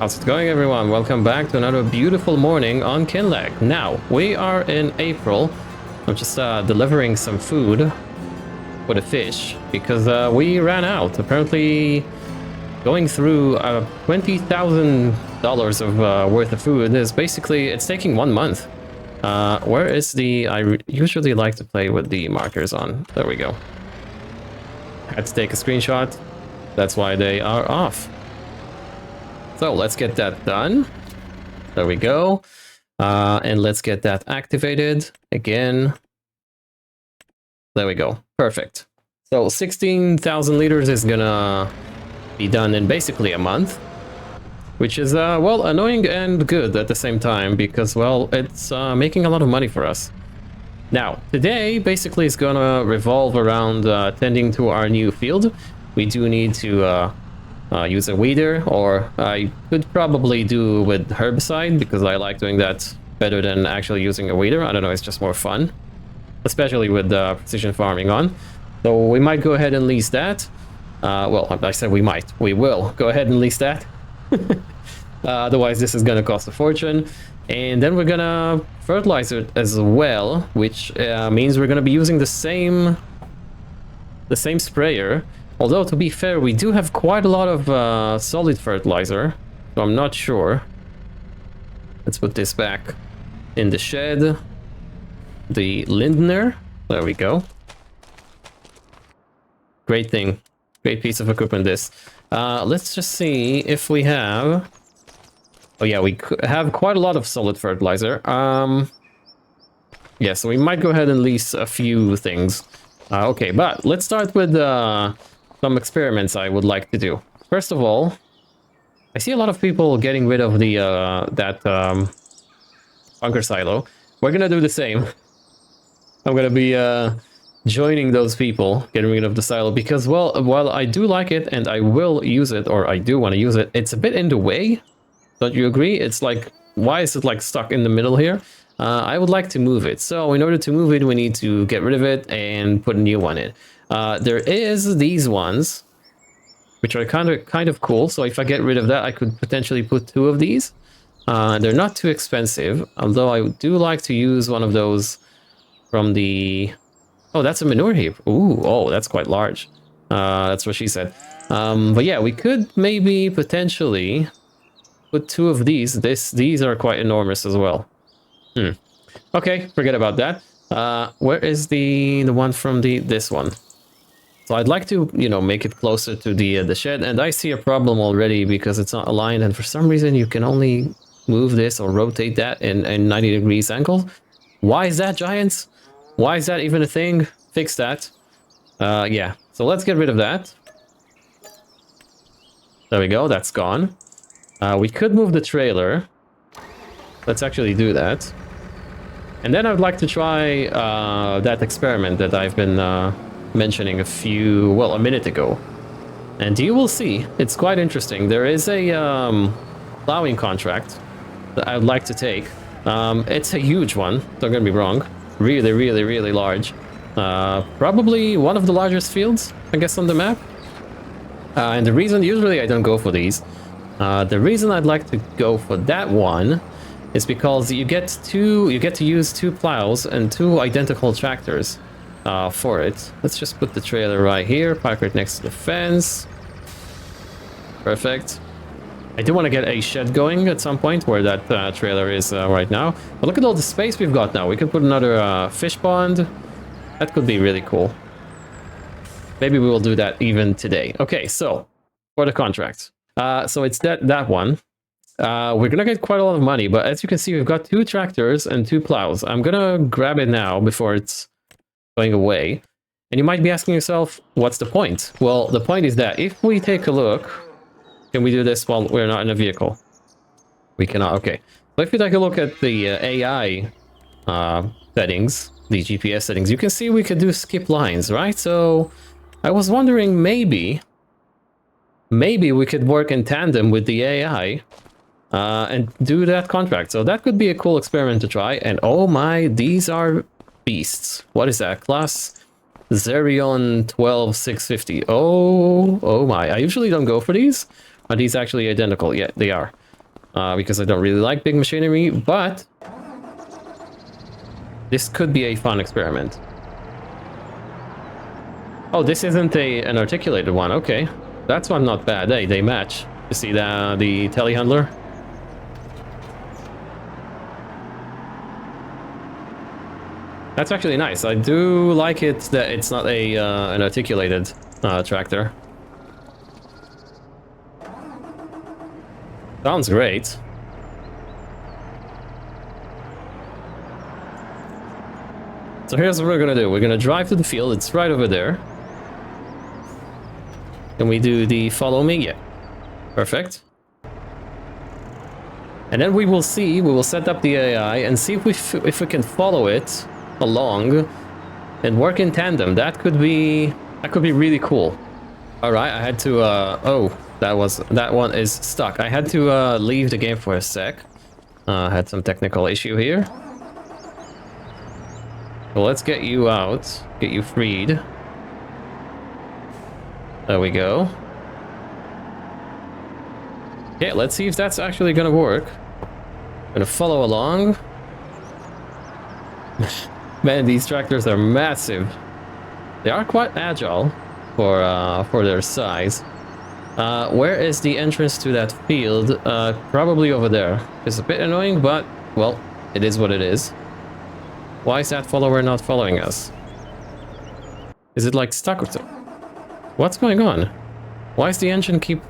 How's it going, everyone? Welcome back to another beautiful morning on Kinlaig. Now, we are in April. I'm just delivering some food for the fish because we ran out. Apparently, going through $20,000 of worth of food is basically, it's taking 1 month. Where is the... I usually like to play with the markers on. There we go. Had to take a screenshot. That's why they are off. So let's get that done. There we go. And let's get that activated again. There we go. Perfect. So 16,000 liters is gonna be done in basically a month, which is, well, annoying and good at the same time because, well, it's making a lot of money for us. Now, today basically is gonna revolve around tending to our new field. We do need to use a weeder, or I could probably do with herbicide because I like doing that better than actually using a weeder. I don't know, it's just more fun, especially with precision farming on. So we might go ahead and lease that. Well, I said we might. We will go ahead and lease that. Otherwise, this is going to cost a fortune. And then we're going to fertilize it as well, which means we're going to be using the same sprayer. Although, to be fair, we do have quite a lot of solid fertilizer, so I'm not sure. Let's put this back in the shed. The Lindner. There we go. Great thing. Great piece of equipment, this. Let's just see if we have... Oh yeah, we have quite a lot of solid fertilizer. Yeah, so we might go ahead and lease a few things. Okay, but let's start with... some experiments I would like to do. First of all, I see a lot of people getting rid of the bunker silo. We're gonna do the same. I'm gonna be joining those people getting rid of the silo because, well, while I do like it and I will use it, or I do want to use it, it's a bit in the way. Don't you agree? It's like, why is it like stuck in the middle here? I would like to move it. So in order to move it, we need to get rid of it and put a new one in. There is these ones, which are kind of cool. So if I get rid of that, I could potentially put 2 of these. They're not too expensive, although I do like to use one of those from the... Oh, that's a manure heap. Ooh, oh, that's quite large. That's what she said. But yeah, we could maybe potentially put 2 of these. These are quite enormous as well. Okay, forget about that. Where is the one from this one? So I'd like to, you know, make it closer to the shed, and I see a problem already because it's not aligned, and for some reason you can only move this or rotate that in 90 degrees angle. Why is that, Giants? Why is that even a thing? Fix that. Yeah, so let's get rid of that. There we go, that's gone. We could move the trailer. Let's actually do that. And then I would like to try that experiment that I've been mentioning a minute ago. And you will see, it's quite interesting. There is a plowing contract that I would like to take. It's a huge one, don't get me wrong. Really, really, really large. Probably one of the largest fields, I guess, on the map. And the reason, usually I don't go for these. The reason I'd like to go for that one is because you get to use 2 plows and 2 identical tractors for it. Let's just put the trailer right here, park it next to the fence. Perfect. I do want to get a shed going at some point where that trailer is right now. But look at all the space we've got now. We could put another fish pond. That could be really cool. Maybe we will do that even today. Okay, so for the contract. So it's that one. We're gonna get quite a lot of money, but as you can see, we've got 2 tractors and 2 plows. I'm gonna grab it now before it's going away. And you might be asking yourself, what's the point? Well, the point is that if we take a look, can we do this while we're not in a vehicle? We cannot, okay. So if you take a look at the AI settings, the GPS settings, you can see we could do skip lines, right? So I was wondering, maybe we could work in tandem with the AI and do that contract. So that could be a cool experiment to try. And oh my, these are beasts. What is that? Claas Xerion 12650. Oh my. I usually don't go for these. Are these actually identical? Yeah, they are. because I don't really like big machinery, but this could be a fun experiment. Oh, this isn't an articulated one. Okay, that's one not bad. Hey, they match. You see the telehandler? That's actually nice. I do like it that it's not a an articulated tractor. Sounds great. So here's what we're gonna do. We're gonna drive to the field. It's right over there. Can we do the follow me? Yeah. Perfect. And then we will see. We will set up the AI and see if we can follow it along and work in tandem. That could be really cool. All right, I had to oh, that one is stuck. I had to leave the game for a sec. Had some technical issue here. Well, let's get you out, get you freed. There we go. Okay, let's see if that's actually gonna work. Gonna follow along. Man, these tractors are massive. They are quite agile for their size. Where is the entrance to that field? Probably over there. It's a bit annoying, but, well, it is what it is. Why is that follower not following us? Is it like stuck or something? What's going on? Why does the engine keep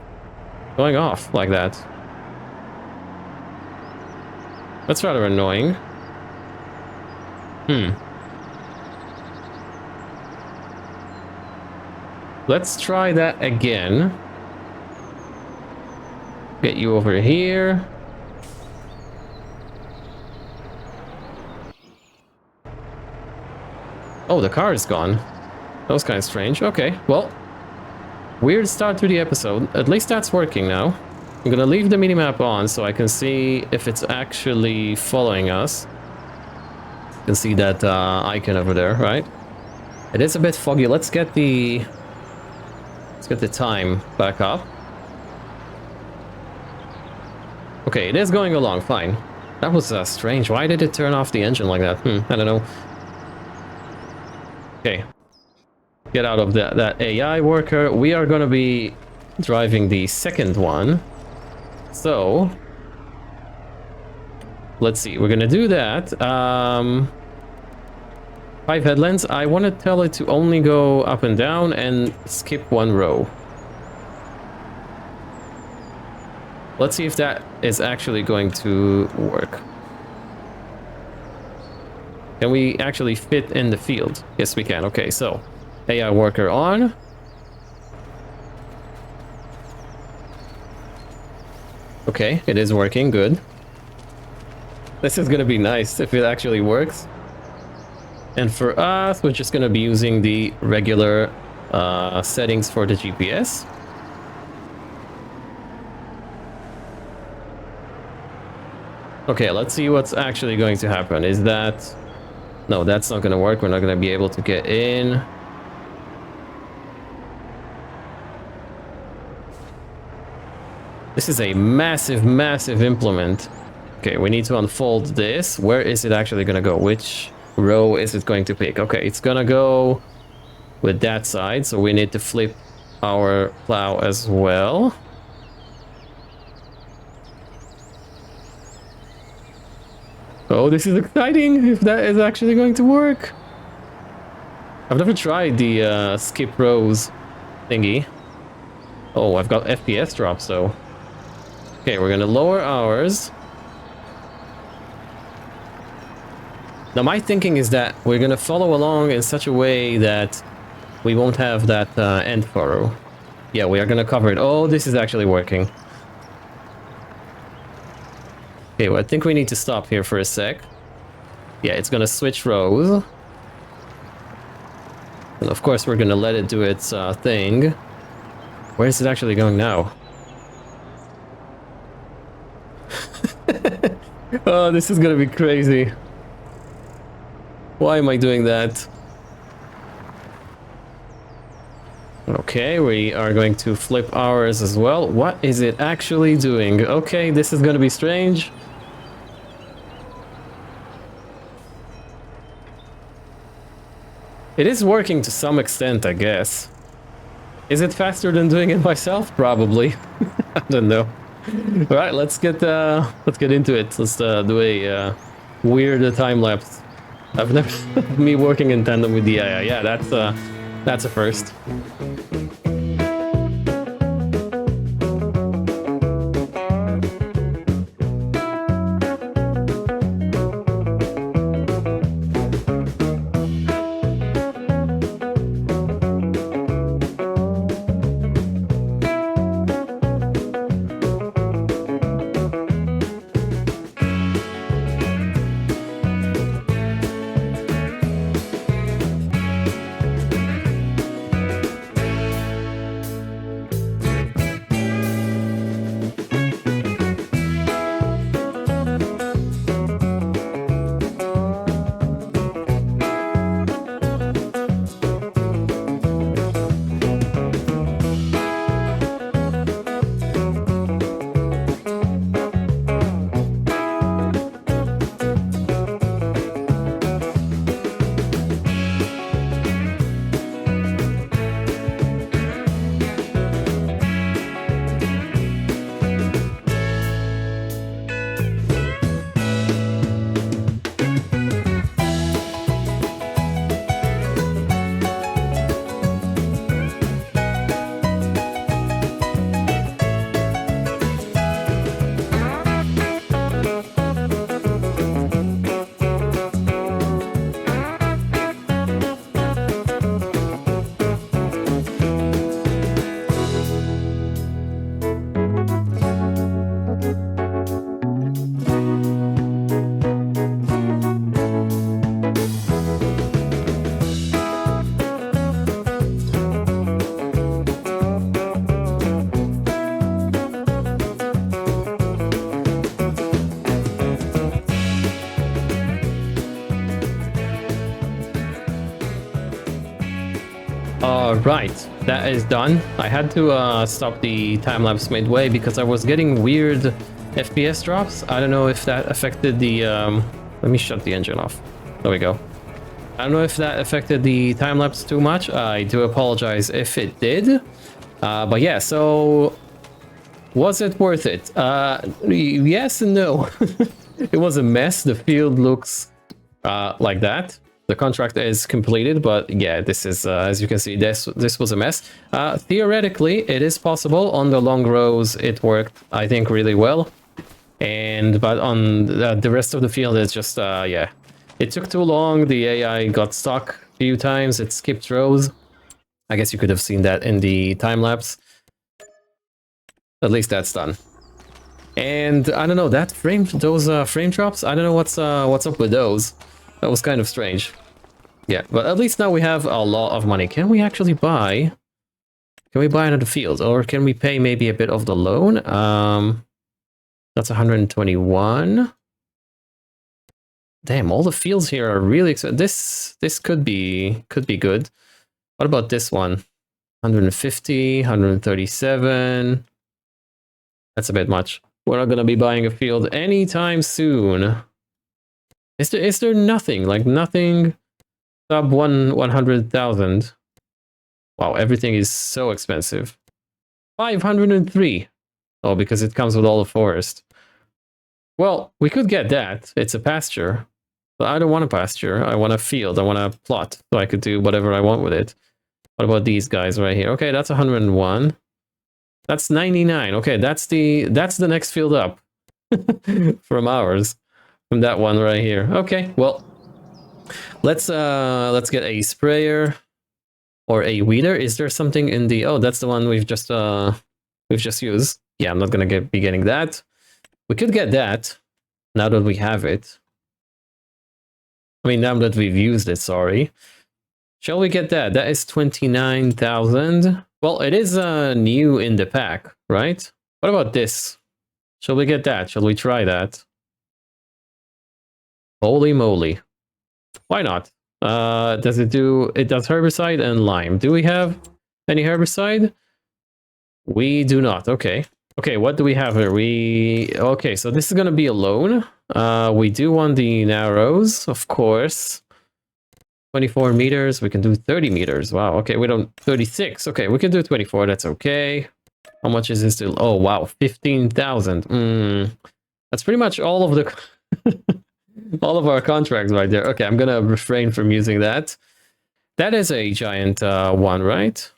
going off like that? That's rather annoying. Let's try that again. Get you over here. Oh, the car is gone. That was kind of strange. Okay, well, weird start to the episode. At least that's working now. I'm gonna leave the minimap on so I can see if it's actually following us. You can see that icon over there, right? It is a bit foggy. Let's get the time back up. Okay, it is going along fine. That was strange. Why did it turn off the engine like that? I don't know. Okay, get out of that AI worker. We are gonna be driving the second one. So let's see, we're gonna do that. 5 headlands. I want to tell it to only go up and down and skip one row. Let's see if that is actually going to work. Can we actually fit in the field? Yes, we can. Okay, so AI worker on. Okay, it is working. Good. This is gonna be nice if it actually works. And for us, we're just gonna be using the regular settings for the GPS. Okay, let's see what's actually going to happen. Is that... No, that's not gonna work. We're not gonna be able to get in. This is a massive, massive implement. Okay, we need to unfold this. Where is it actually gonna go? Which row is it going to pick? Okay, it's gonna go with that side, so we need to flip our plow as well. Oh, this is exciting, if that is actually going to work. I've never tried the skip rows thingy. Oh, I've got FPS drops though. Okay, we're gonna lower ours. Now my thinking is that we're gonna follow along in such a way that we won't have that end furrow. Yeah, we are gonna cover it. Oh, this is actually working. Okay, well, I think we need to stop here for a sec. Yeah, it's gonna switch rows. And of course we're gonna let it do its thing. Where is it actually going now? Oh, this is gonna be crazy. Why am I doing that? Okay, we are going to flip ours as well. What is it actually doing? Okay, this is going to be strange. It is working to some extent, I guess. Is it faster than doing it myself? Probably. I don't know. All right, let's get into it. Let's do a weird time lapse. I've never me working in tandem with the AI. Yeah, that's a first. Right, that is done. I had to stop the time-lapse midway because I was getting weird FPS drops. I don't know if that affected the... let me shut the engine off. There we go. I don't know if that affected the time-lapse too much. I do apologize if it did. But yeah, so... was it worth it? Yes and no. It was a mess. The field looks like that. The contract is completed, but yeah, this is, as you can see, this was a mess. Theoretically, it is possible. On the long rows, it worked, I think, really well. But on the rest of the field, it's just, yeah. It took too long. The AI got stuck a few times. It skipped rows. I guess you could have seen that in the time-lapse. At least that's done. And I don't know, those frame drops, I don't know what's up with those. That was kind of strange. Yeah, but at least now we have a lot of money. Can we actually buy... Can we buy another field? Or can we pay maybe a bit of the loan? That's 121. Damn, all the fields here are really expensive. This could be good. What about this one? 150, 137. That's a bit much. We're not gonna be buying a field anytime soon. Is there nothing, like nothing sub 100,000? Wow, everything is so expensive. 503. Oh, because it comes with all the forest. Well, we could get that. It's a pasture. But I don't want a pasture. I want a field. I want a plot. So I could do whatever I want with it. What about these guys right here? Okay, that's 101. That's 99. Okay, that's the next field up. From ours. From that one right here. Okay, well, let's get a sprayer or a weeder. Is there something in the... Oh, that's the one we've just used. Yeah, I'm not gonna be getting that. We could get that now that we have it. I mean, now that we've used it, sorry. Shall we get that? That is 29,000. Well, it is new in the pack, right? What about this? Shall we get that? Shall we try that? Holy moly. Why not? Does it do... It does herbicide and lime. Do we have Any herbicide? We do not. Okay. Okay, what do we have here? Okay, so this is gonna be a loan. We do want the narrows, of course. 24 meters, we can do 30 meters. Wow, okay, we don't 36. Okay, we can do 24, that's okay. How much is this still? Oh wow, 15,000. That's pretty much all of the all of our contracts right there. Okay, I'm gonna refrain from using that. That is a giant one, right?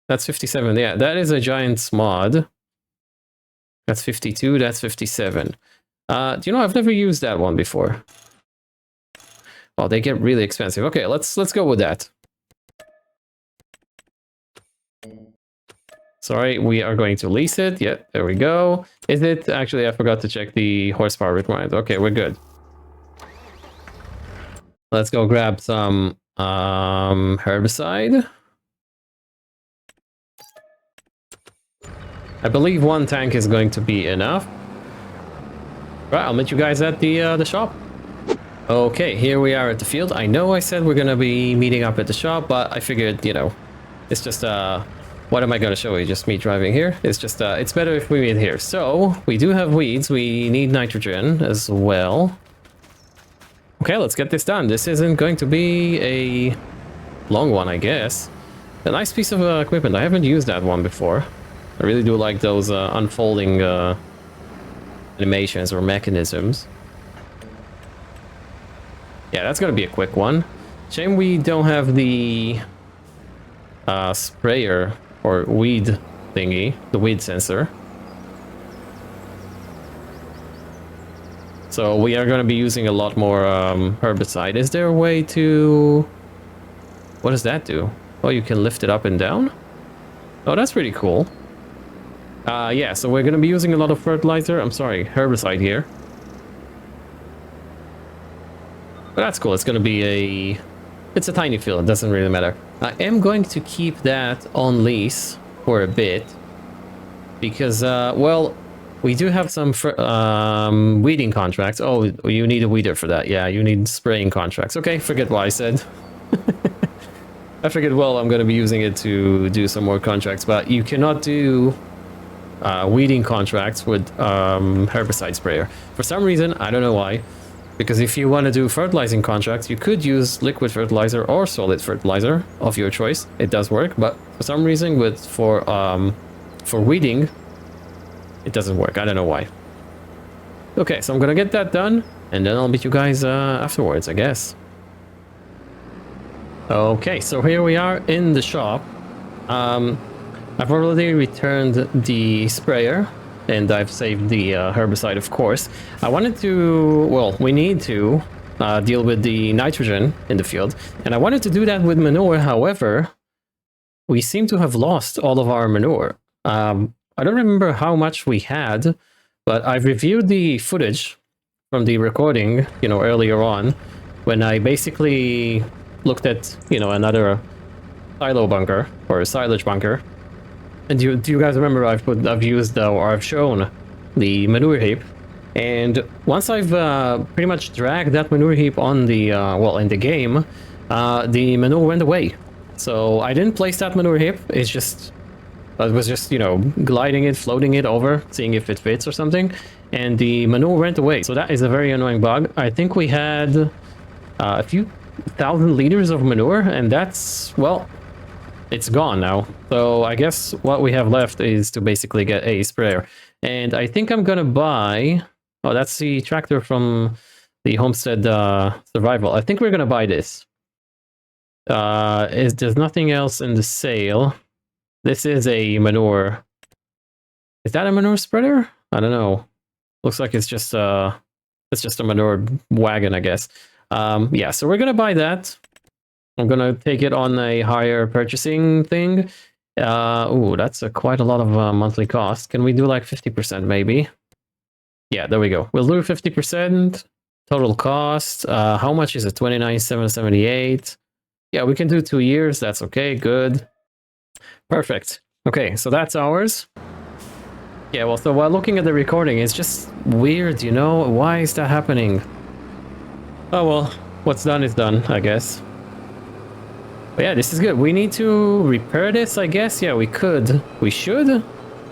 That's 57. Yeah, that is a giant mod. That's 52. That's 57. Do you know, I've never used that one before. Oh, they get really expensive. Okay, let's go with that. Sorry, we are going to lease it. Yeah, there we go. Is it? Actually, I forgot to check the horsepower requirement. Okay, we're good. Let's go grab some herbicide. I believe one tank is going to be enough. Right, I'll meet you guys at the shop. Okay, here we are at the field. I know I said we're gonna be meeting up at the shop, but I figured, you know, it's just what am I gonna show you? Just me driving here? It's just it's better if we meet here. So we do have weeds. We need nitrogen as well. Okay, let's get this done. This isn't going to be a long one, I guess. A nice piece of equipment. I haven't used that one before. I really do like those unfolding animations or mechanisms. Yeah, that's gonna be a quick one. Shame we don't have the sprayer or weed thingy, the weed sensor. So we are gonna be using a lot more herbicide. Is there a way to... What does that do? Oh, you can lift it up and down? Oh, that's pretty cool. Yeah, so we're gonna be using a lot of fertilizer. I'm sorry, herbicide here. But that's cool. It's gonna be a... It's a tiny field. It doesn't really matter. I am going to keep that on lease for a bit. Because, well, we do have some weeding contracts. Oh, you need a weeder for that. Yeah, you need spraying contracts. Okay, forget what I said. I figured, well, I'm going to be using it to do some more contracts. But you cannot do weeding contracts with herbicide sprayer. For some reason, I don't know why. Because if you want to do fertilizing contracts, you could use liquid fertilizer or solid fertilizer of your choice. It does work, but for some reason, for weeding, it doesn't work. I don't know why. Okay, so I'm gonna get that done, and then I'll meet you guys afterwards, I guess. Okay, so here we are in the shop. I've already returned the sprayer. And I've saved the herbicide, of course. I wanted to, well, we need to deal with the nitrogen in the field. And I wanted to do that with manure. However, we seem to have lost all of our manure. I don't remember how much we had, but I've reviewed the footage from the recording, you know, earlier on, when I basically looked at, you know, another silo bunker or a silage bunker. And do you guys remember I've used or I've shown the manure heap, and once I've pretty much dragged that manure heap on the well, in the game, the manure went away. So I didn't place that manure heap. It was just, you know, gliding it, floating it over, seeing if it fits or something, and the manure went away. So that is a very annoying bug. I think we had a few thousand liters of manure, and that's, well, it's gone now. So I guess what we have left is to basically get a sprayer. And I think I'm gonna buy... Oh, that's the tractor from the Homestead Survival. I think we're gonna buy this. There's nothing else in the sale. This is a manure... Is that a manure spreader? I don't know. Looks like it's just a manure wagon, I guess. Yeah, so we're gonna buy that. I'm gonna take it on a higher purchasing thing. Ooh, that's quite a lot of monthly cost. Can we do like 50% maybe? Yeah, there we go. We'll do 50% total cost. How much is it? 29,778. Yeah, we can do 2 years. That's okay. Good. Perfect. Okay, so that's ours. Yeah, well, so while looking at the recording, it's just weird, you know? Why is that happening? Oh well, what's done is done, I guess. But yeah, this is good. We need to repair this, I guess. Yeah, we could. We should.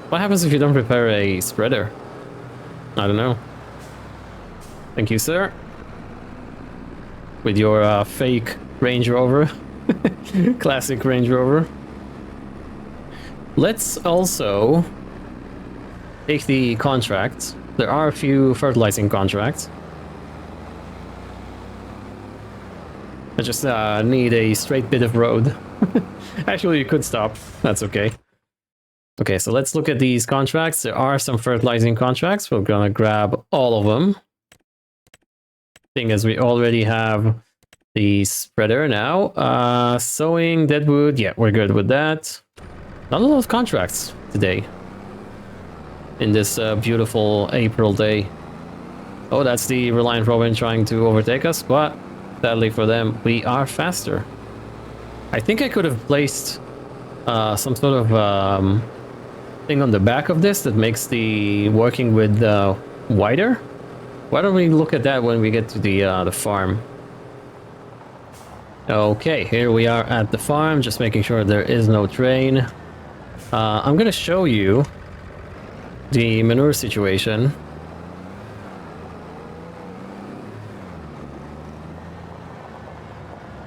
What happens if you don't repair a spreader? I don't know. Thank you, sir. With your fake Range Rover. Classic Range Rover. Let's also take the contracts. There are a few fertilizing contracts. I just need a straight bit of road. Actually, you could stop. That's okay. Okay, so let's look at these contracts. There are some fertilizing contracts. We're gonna grab all of them. Thing is, we already have the spreader now. Sowing, deadwood. Yeah, we're good with that. Not a lot of contracts today. In this beautiful April day. Oh, that's the Reliant Robin trying to overtake us, but sadly for them, we are faster. I think I could have placed some sort of thing on the back of this that makes the working with wider. Why don't we look at that when we get to the farm? Okay, here we are at the farm, just making sure there is no train. I'm gonna show you the manure situation.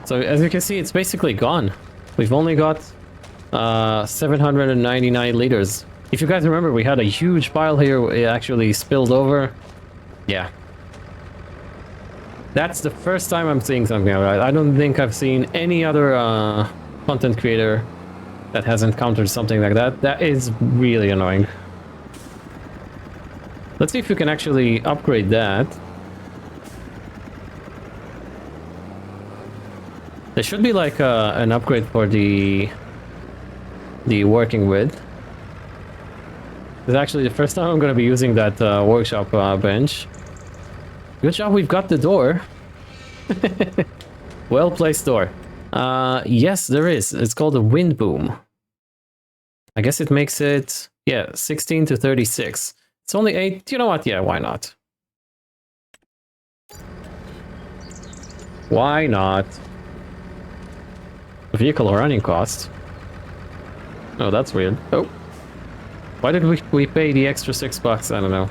So as you can see, it's basically gone. We've only got 799 liters. If you guys remember, we had a huge pile here. It actually spilled over. Yeah. That's the first time I'm seeing something like that. I don't think I've seen any other content creator that has encountered something like that. That is really annoying. Let's see if we can actually upgrade that. There should be like an upgrade for the working with. It's actually the first time I'm going to be using that workshop bench. Good job, we've got the door. Well placed door. Yes, there is. It's called a wind boom. I guess it makes it, yeah, 16 to 36. It's only 8. You know what? Yeah, why not? Why not? Vehicle running cost. Oh, that's weird. Oh. Why did we pay the extra $6? I don't know.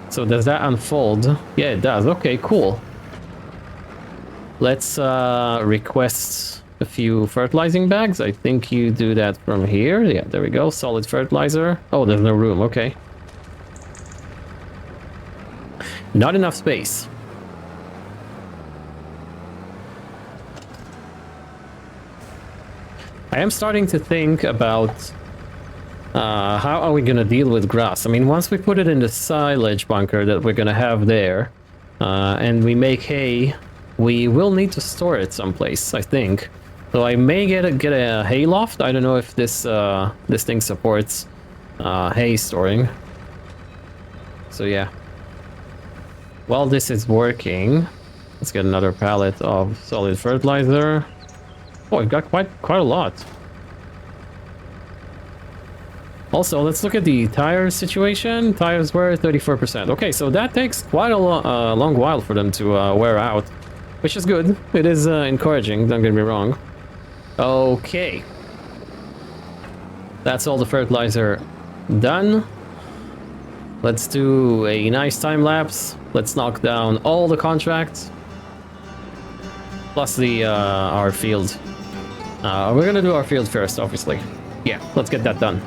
So does that unfold? Yeah, it does. Okay, cool. Let's request a few fertilizing bags. I think you do that from here. Yeah, there we go. Solid fertilizer. Oh, there's no room. Okay. Not enough space. I am starting to think about how are we going to deal with grass. I mean, once we put it in the silage bunker that we're going to have there, and we make hay, we will need to store it someplace, I think. So I may get a hay loft. I don't know if this this thing supports hay storing. So yeah. While this is working, let's get another pallet of solid fertilizer. Oh, we've got quite a lot. Also, let's look at the tire situation. Tires were 34%. Okay, so that takes quite a long while for them to wear out, which is good. It is encouraging, don't get me wrong. Okay. That's all the fertilizer done. Let's do a nice time lapse. Let's knock down all the contracts. Plus the our field. We're gonna do our field first, obviously. Yeah, let's get that done.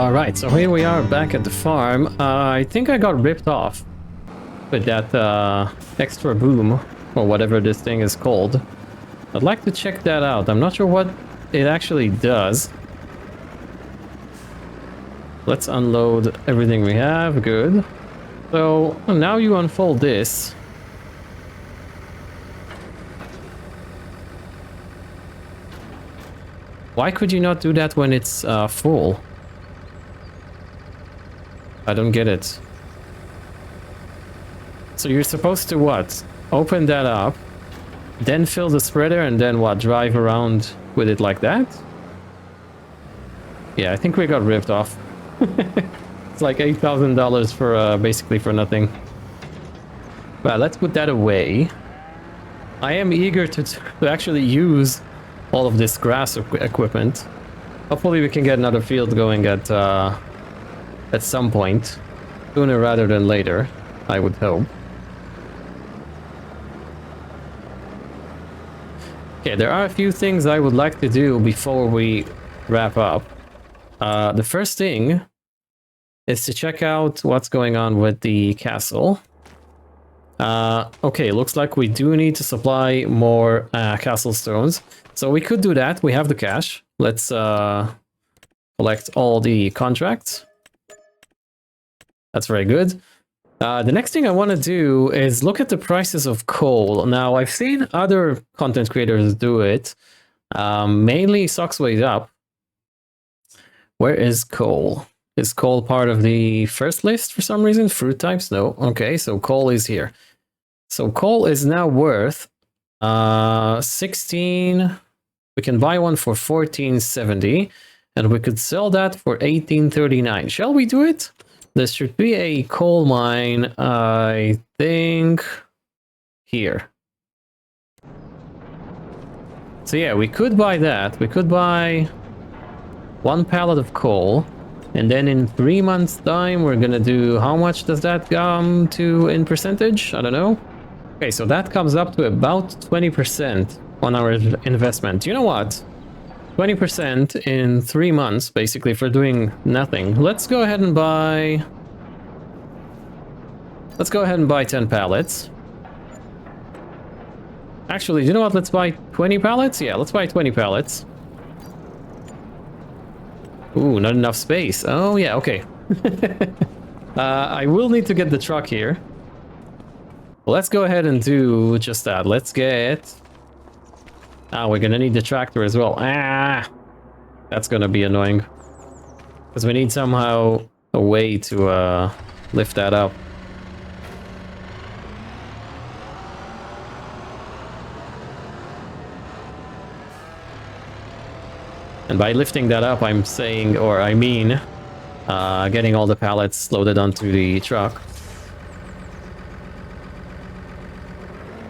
Alright, so here we are back at the farm. I think I got ripped off with that extra boom, or whatever this thing is called. I'd like to check that out. I'm not sure what it actually does. Let's unload everything we have. Good. So now you unfold this. Why could you not do that when it's full? I don't get it. So you're supposed to what? Open that up, then fill the spreader, and then what? Drive around with it like that? Yeah, I think we got ripped off. It's like $8,000 for basically for nothing. Well, let's put that away. I am eager to actually use all of this grass equipment. Hopefully we can get another field going at some point. Sooner rather than later, I would hope. Okay, there are a few things I would like to do before we wrap up. The first thing is to check out what's going on with the castle. Okay, looks like we do need to supply more castle stones. So we could do that. We have the cash. Let's collect all the contracts. That's very good. The next thing I want to do is look at the prices of coal. Now, I've seen other content creators do it. Mainly Socksway's up. Where is coal? Is coal part of the first list for some reason? Fruit types? No. Okay, so coal is here. So coal is now worth 16. We can buy one for 1470, and we could sell that for 1839. Shall we do it? There should be a coal mine, I think, here. So yeah, we could buy that. We could buy 1 pallet of coal, and then in 3 months' time, we're gonna do, how much does that come to in percentage? I don't know. Okay, so that comes up to about 20% on our investment. You know what? 20% in 3 months, basically, for doing nothing. Let's go ahead and buy... Let's go ahead and buy 10 pallets. Actually, you know what? Let's buy 20 pallets? Yeah, let's buy 20 pallets. Ooh, not enough space. Oh, yeah, okay. I will need to get the truck here. Let's go ahead and do just that. Let's get... we're gonna need the tractor as well. That's gonna be annoying. Because we need somehow a way to lift that up. And by lifting that up, I'm saying, or I mean, getting all the pallets loaded onto the truck.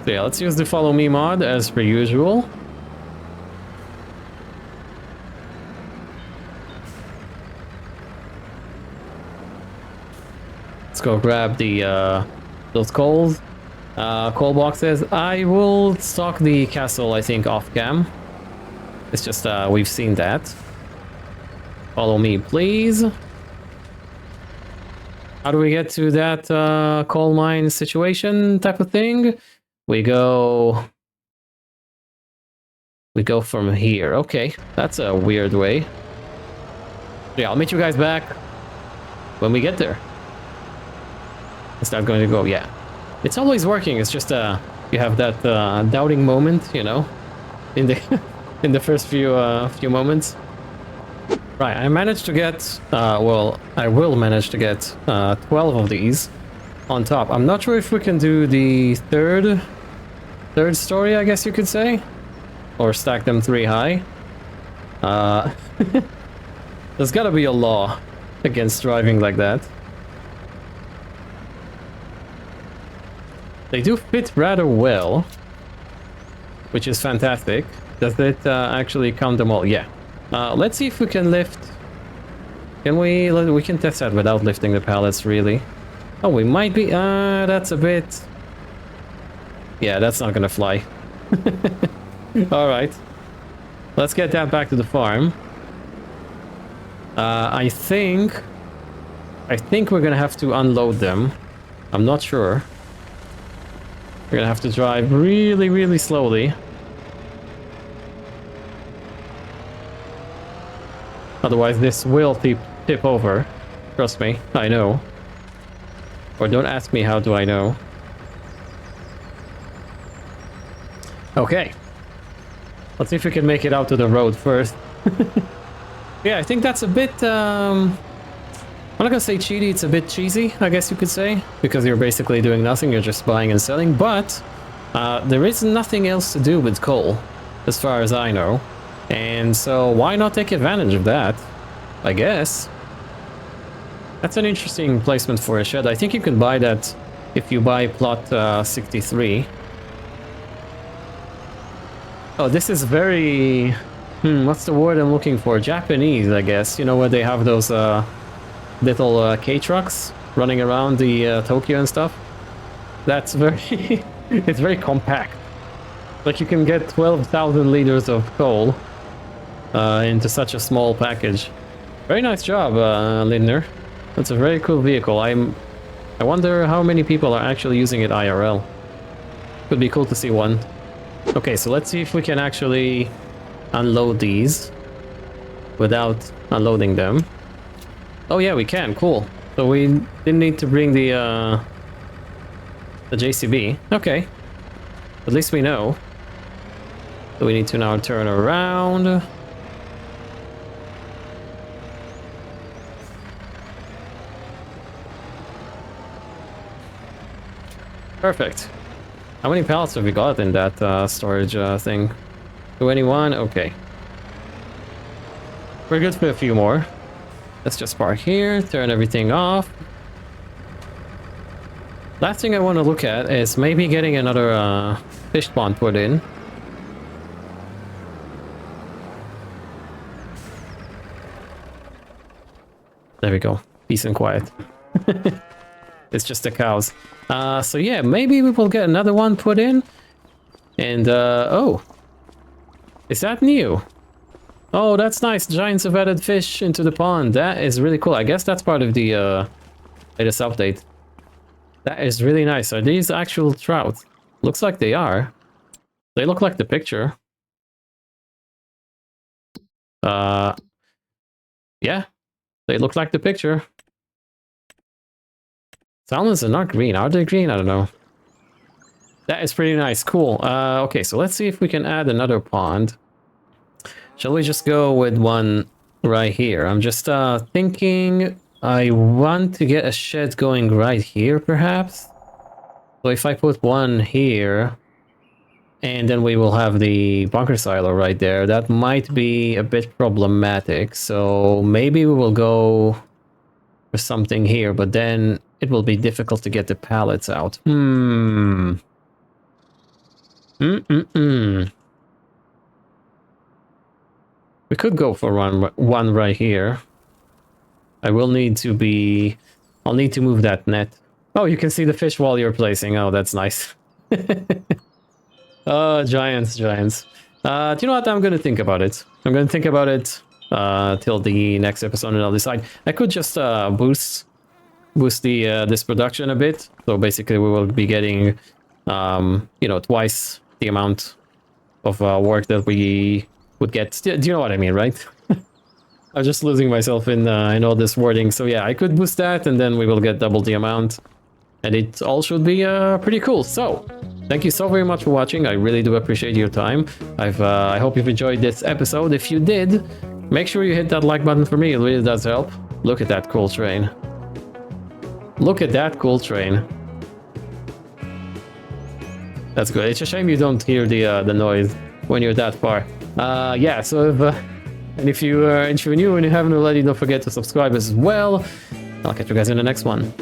So yeah, let's use the follow me mod as per usual. Let's go grab the those coal boxes. I will stock the castle, I think, off cam. It's just we've seen that. Follow me, please. How do we get to that coal mine situation type of thing? We go from here. Okay, that's a weird way. Yeah, I'll meet you guys back when we get there. It's not going to go. Yeah, it's always working. It's just you have that doubting moment, you know, in the in the first few moments. Right, I managed to get well, I will manage to get 12 of these on top. I'm not sure if we can do the third story, I guess you could say, or stack them 3 high. There's gotta be a law against driving like that. They do fit rather well, which is fantastic. Does it actually count them all? Yeah. Let's see if we can lift. Can we? We can test that without lifting the pallets, really. Oh, we might be. That's a bit. Yeah, that's not gonna fly. All right. Let's get that back to the farm. I think we're gonna have to unload them. I'm not sure. We're gonna have to drive really, really slowly. Otherwise, this will tip over. Trust me, I know. Or don't ask me how do I know. Okay. Let's see if we can make it out to the road first. Yeah, I think that's a bit... I'm not gonna say cheaty, it's a bit cheesy, I guess you could say. Because you're basically doing nothing, you're just buying and selling. But there is nothing else to do with coal, as far as I know. And so why not take advantage of that? I guess. That's an interesting placement for a shed. I think you can buy that if you buy plot 63. Oh, this is very... what's the word I'm looking for? Japanese, I guess. You know, where they have those little K-trucks running around the Tokyo and stuff. That's very... it's very compact. Like, you can get 12,000 liters of coal into such a small package. Very nice job, Lindner. That's a very cool vehicle. I wonder how many people are actually using it IRL. Could be cool to see one. Okay, so let's see if we can actually unload these without unloading them. Oh yeah, we can. Cool. So we didn't need to bring the JCB. Okay. At least we know. So we need to now turn around. Perfect. How many pallets have we got in that storage thing? 21? Okay. We're good for a few more. Let's just park here, turn everything off. Last thing I want to look at is maybe getting another fish pond put in. There we go. Peace and quiet. It's just the cows. So yeah, maybe we will get another one put in. And, oh. Is that new? Oh, that's nice. Giants have added fish into the pond. That is really cool. I guess that's part of the latest update. That is really nice. Are these actual trout? Looks like they are. They look like the picture. Yeah. They look like the picture. Salmons are not green. Are they green? I don't know. That is pretty nice. Cool. Okay, so let's see if we can add another pond. Shall we just go with one right here? I'm just thinking I want to get a shed going right here, perhaps. So if I put one here, and then we will have the bunker silo right there, that might be a bit problematic. So maybe we will go for something here, but then it will be difficult to get the pallets out. We could go for one right here. I will need to be... I'll need to move that net. Oh, you can see the fish while you're placing. Oh, that's nice. Oh, giants. Do you know what? I'm going to think about it. I'm going to think about it till the next episode, and I'll decide. I could just boost the this production a bit. So basically we will be getting, you know, twice the amount of work that we would get. Do you know what I mean, right? I'm just losing myself in all this wording. So yeah, I could boost that, and then we will get double the amount. And it all should be pretty cool. So, thank you so very much for watching. I really do appreciate your time. I hope you've enjoyed this episode. If you did, make sure you hit that like button for me. It really does help. Look at that cool train. Look at that cool train. That's good. It's a shame you don't hear the noise when you're that far. Yeah, so if you're new and you haven't already, don't forget to subscribe as well. I'll catch you guys in the next one.